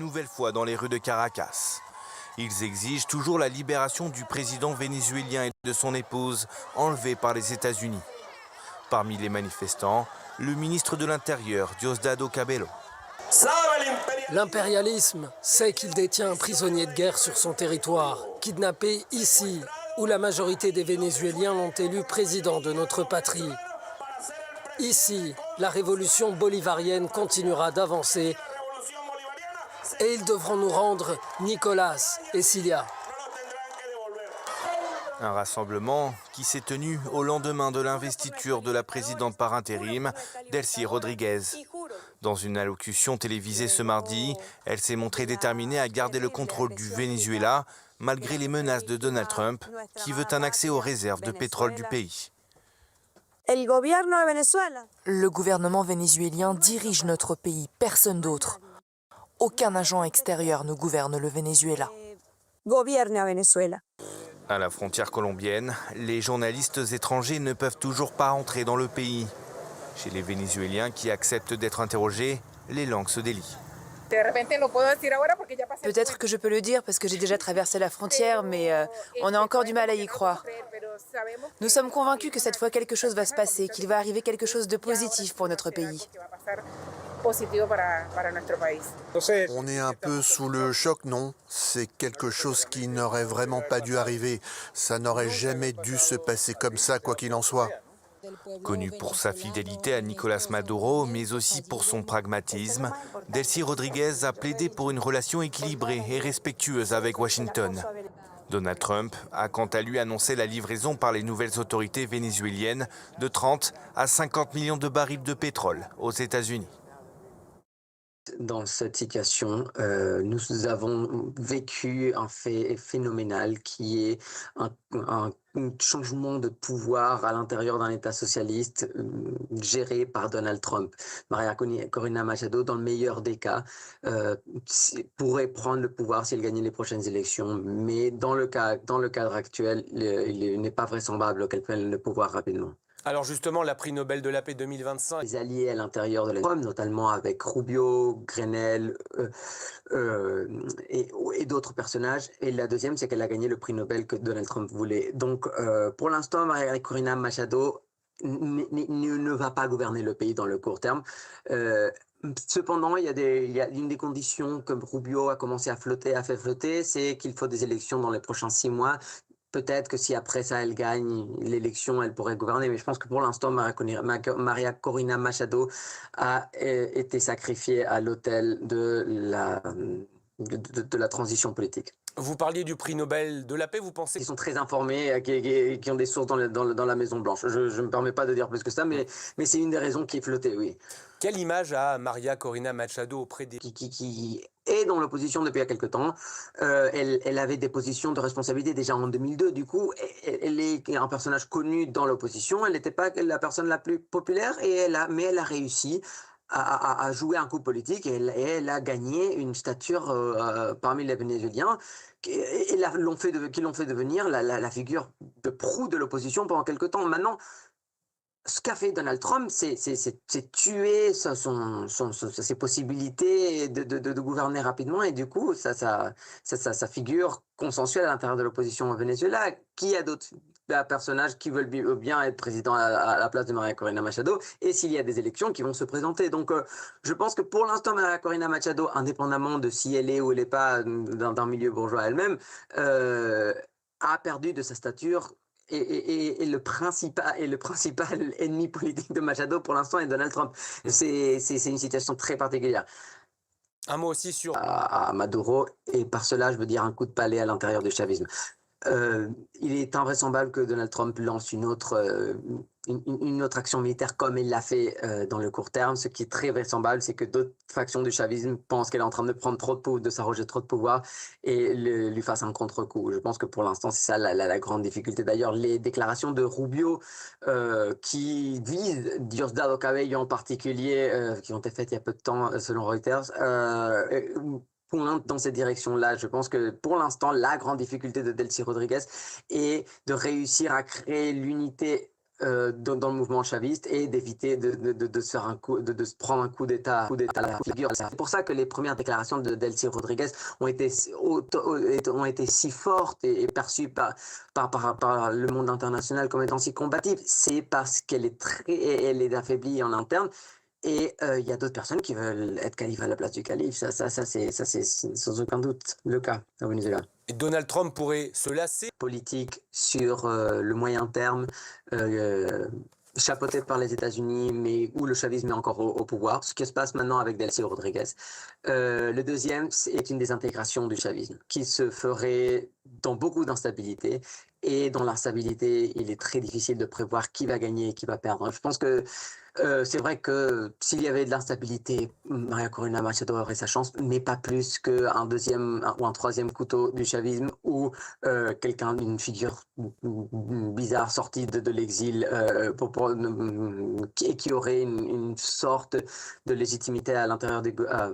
Nouvelle fois dans les rues de Caracas. Ils exigent toujours la libération du président vénézuélien et de son épouse, enlevés par les États-Unis. Parmi les manifestants, le ministre de l'Intérieur, Diosdado Cabello. L'impérialisme sait qu'il détient un prisonnier de guerre sur son territoire, kidnappé ici, où la majorité des Vénézuéliens l'ont élu président de notre patrie. Ici, la révolution bolivarienne continuera d'avancer et ils devront nous rendre Nicolas et Cilia. Un rassemblement qui s'est tenu au lendemain de l'investiture de la présidente par intérim, Delcy Rodriguez. Dans une allocution télévisée ce mardi, elle s'est montrée déterminée à garder le contrôle du Venezuela, malgré les menaces de Donald Trump, qui veut un accès aux réserves de pétrole du pays. Le gouvernement vénézuélien dirige notre pays, personne d'autre. Aucun agent extérieur ne gouverne le Venezuela. À la frontière colombienne, les journalistes étrangers ne peuvent toujours pas entrer dans le pays. Chez les Vénézuéliens qui acceptent d'être interrogés, les langues se délient. Peut-être que je peux le dire parce que j'ai déjà traversé la frontière, mais on a encore du mal à y croire. Nous sommes convaincus que cette fois quelque chose va se passer, qu'il va arriver quelque chose de positif pour notre pays. On est un peu sous le choc, non? C'est quelque chose qui n'aurait vraiment pas dû arriver. Ça n'aurait jamais dû se passer comme ça, quoi qu'il en soit. Connu pour sa fidélité à Nicolás Maduro, mais aussi pour son pragmatisme, Delcy Rodriguez a plaidé pour une relation équilibrée et respectueuse avec Washington. Donald Trump a quant à lui annoncé la livraison par les nouvelles autorités vénézuéliennes de 30 à 50 millions de barils de pétrole aux États-Unis. Dans cette situation, nous avons vécu un fait phénoménal qui est un changement de pouvoir à l'intérieur d'un État socialiste géré par Donald Trump. Maria Corina Machado, dans le meilleur des cas, pourrait prendre le pouvoir si elle gagnait les prochaines élections, mais dans le cadre actuel, il n'est pas vraisemblable qu'elle prenne le pouvoir rapidement. Alors justement, la prix Nobel de la paix 2025. Les alliés à l'intérieur de la notamment avec Rubio, Grenell et d'autres personnages. Et la deuxième, c'est qu'elle a gagné le prix Nobel que Donald Trump voulait. Donc, pour l'instant, Maria Corina Machado ne va pas gouverner le pays dans le court terme. Cependant, il y a une des conditions que Rubio a commencé à fait flotter, c'est qu'il faut des élections dans les prochains 6 mois. Peut-être que si après ça, elle gagne l'élection, elle pourrait gouverner. Mais je pense que pour l'instant, Maria Corina Machado a été sacrifiée à l'autel de la transition politique. Vous parliez du prix Nobel de la paix, vous pensez... Ils sont très informés, qui ont des sources dans la Maison-Blanche. Je ne me permets pas de dire plus que ça, mais c'est une des raisons qui est flottée, oui. Quelle image a Maria Corina Machado auprès des... Qui est dans l'opposition depuis il y a quelque temps. Elle avait des positions de responsabilité déjà en 2002. Du coup, elle est un personnage connu dans l'opposition. Elle n'était pas la personne la plus populaire, mais elle a réussi à jouer un coup politique et elle a gagné une stature parmi les Vénézuéliens qui l'ont fait devenir la figure de proue de l'opposition pendant quelque temps. Maintenant, ce qu'a fait Donald Trump, c'est tuer ses possibilités de gouverner rapidement et du coup, sa figure consensuelle à l'intérieur de l'opposition au Venezuela. Qui a d'autres personnages qui veulent bien être président à la place de Maria Corina Machado et s'il y a des élections qui vont se présenter. Donc, je pense que pour l'instant, Maria Corina Machado, indépendamment de si elle est ou elle n'est pas d'un milieu bourgeois elle-même, a perdu de sa stature. Et le principal ennemi politique de Machado pour l'instant est Donald Trump. C'est une situation très particulière. Un mot aussi sur... À Maduro, et par cela, je veux dire un coup de palais à l'intérieur du chavisme. Il est invraisemblable que Donald Trump lance une autre action militaire comme il l'a fait dans le court terme. Ce qui est très vraisemblable, c'est que d'autres factions du chavisme pensent qu'elle est en train de prendre de s'arroger trop de pouvoir et lui fassent un contre-coup. Je pense que pour l'instant, c'est ça la grande difficulté. D'ailleurs, les déclarations de Rubio qui visent Diosdado Cabello en particulier, qui ont été faites il y a peu de temps selon Reuters, dans cette direction-là. Je pense que pour l'instant, la grande difficulté de Delcy Rodriguez est de réussir à créer l'unité dans le mouvement chaviste et d'éviter de se faire de se prendre un coup d'État à la figure. C'est pour ça que les premières déclarations de Delcy Rodriguez ont été si fortes et perçues par le monde international comme étant si combative. C'est parce qu'elle est affaiblie en interne. Et il y a d'autres personnes qui veulent être calife à la place du calife. Ça c'est sans aucun doute le cas au Venezuela. Et Donald Trump pourrait se lasser Politique sur le moyen terme, chapeauté par les États-Unis, mais où le chavisme est encore au pouvoir, ce qui se passe maintenant avec Delcy Rodriguez. Le deuxième est une désintégration du chavisme qui se ferait dans beaucoup d'instabilité. Et dans l'instabilité, il est très difficile de prévoir qui va gagner et qui va perdre. Je pense que c'est vrai que s'il y avait de l'instabilité, María Corina Machado aurait sa chance, mais pas plus qu'un deuxième ou un troisième couteau du chavisme ou une figure bizarre sortie de l'exil qui aurait une sorte de légitimité à l'intérieur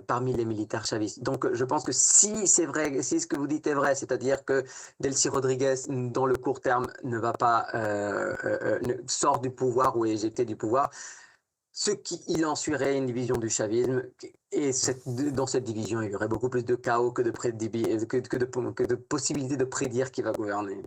parmi les militaires chavistes. Donc je pense que si c'est vrai, si ce que vous dites est vrai, c'est-à-dire que Delcy Rodriguez, dans le court terme, ne va pas sort du pouvoir ou est éjecté du pouvoir, il en suivrait une division du chavisme, et dans cette division, il y aurait beaucoup plus de chaos que de possibilité de prédire qui va gouverner.